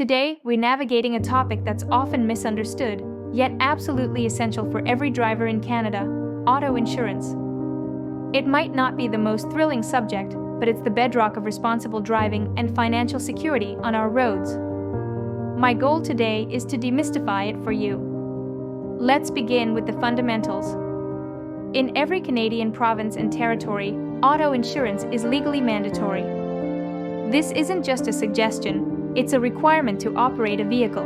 Today, we're navigating a topic that's often misunderstood, yet absolutely essential for every driver in Canada: auto insurance. It might not be the most thrilling subject, but it's the bedrock of responsible driving and financial security on our roads. My goal today is to demystify it for you. Let's begin with the fundamentals. In every Canadian province and territory, auto insurance is legally mandatory. This isn't just a suggestion, it's a requirement to operate a vehicle.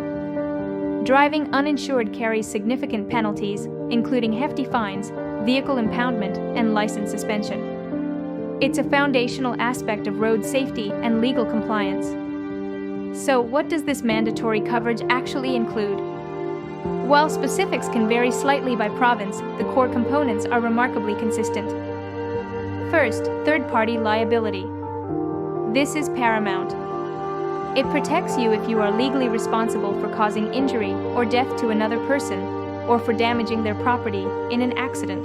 Driving uninsured carries significant penalties, including hefty fines, vehicle impoundment, and license suspension. It's a foundational aspect of road safety and legal compliance. So, what does this mandatory coverage actually include? While specifics can vary slightly by province, the core components are remarkably consistent. First, third-party liability. This is paramount. It protects you if you are legally responsible for causing injury or death to another person, or for damaging their property in an accident.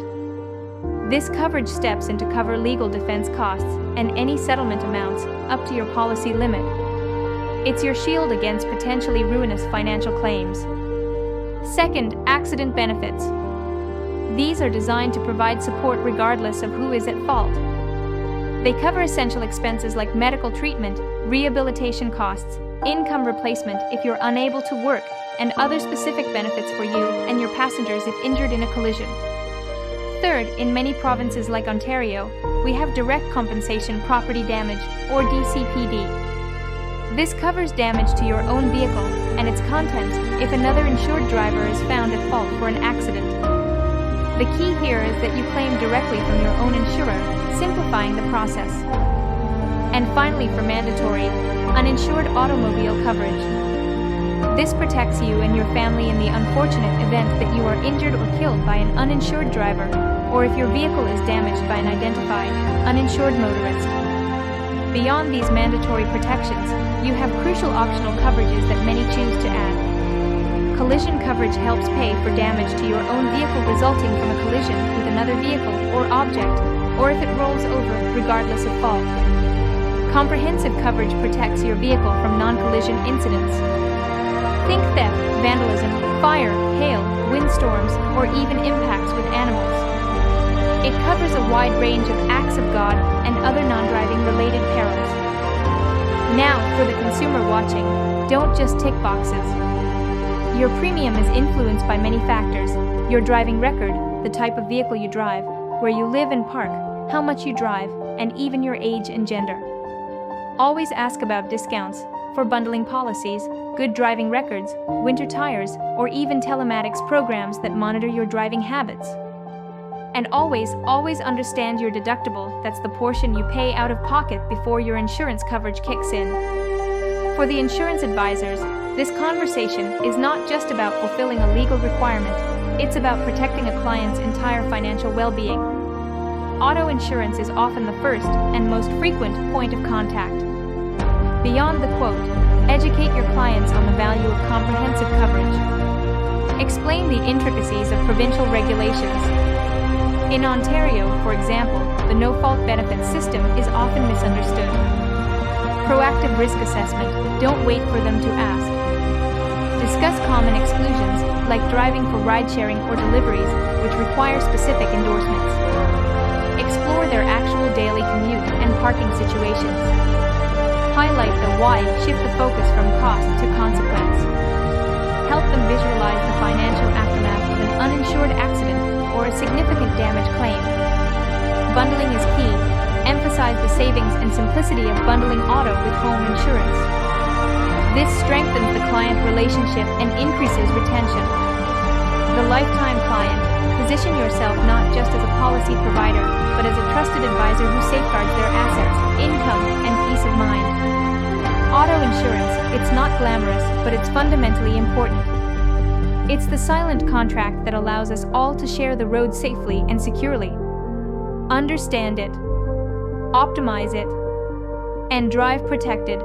This coverage steps in to cover legal defense costs and any settlement amounts up to your policy limit. It's your shield against potentially ruinous financial claims. Second, accident benefits. These are designed to provide support regardless of who is at fault. They cover essential expenses like medical treatment, rehabilitation costs, income replacement if you're unable to work, and other specific benefits for you and your passengers if injured in a collision. Third, in many provinces like Ontario, we have direct compensation property damage, or DCPD. This covers damage to your own vehicle and its contents if another insured driver is found at fault for an accident. The key here is that you claim directly from your own insurer, simplifying the process. And finally, for mandatory, uninsured automobile coverage. This protects you and your family in the unfortunate event that you are injured or killed by an uninsured driver, or if your vehicle is damaged by an identified, uninsured motorist. Beyond these mandatory protections, you have crucial optional coverages that many choose to add. Collision coverage helps pay for damage to your own vehicle resulting from a collision with another vehicle or object, or if it rolls over, regardless of fault. Comprehensive coverage protects your vehicle from non-collision incidents. Think theft, vandalism, fire, hail, windstorms, or even impacts with animals. It covers a wide range of acts of God and other non-driving related perils. Now, for the consumer watching, don't just tick boxes. Your premium is influenced by many factors: your driving record, the type of vehicle you drive, where you live and park, how much you drive, and even your age and gender. Always ask about discounts for bundling policies, good driving records, winter tires, or even telematics programs that monitor your driving habits. And always understand your deductible. That's the portion you pay out of pocket before your insurance coverage kicks in. For the insurance advisors, this conversation is not just about fulfilling a legal requirement, it's about protecting a client's entire financial well-being. Auto insurance is often the first and most frequent point of contact. Beyond the quote, educate your clients on the value of comprehensive coverage. Explain the intricacies of provincial regulations. In Ontario, for example, the no-fault benefits system is often misunderstood. Proactive risk assessment, don't wait for them to ask. Discuss common exclusions, like driving for ride-sharing or deliveries, which require specific endorsements. Explore their actual daily commute and parking situations. Highlight the why, shift the focus from cost to consequence. Help them visualize the financial aftermath of an uninsured accident or a significant damage claim. Bundling is key. Emphasize the savings and simplicity of bundling auto with home insurance. This strengthens the client relationship and increases retention. The lifetime client. Position yourself not just as a policy provider, but as a trusted advisor who safeguards their assets, income, and peace of mind. Auto insurance, it's not glamorous, but it's fundamentally important. It's the silent contract that allows us all to share the road safely and securely. Understand it, optimize it, and drive protected.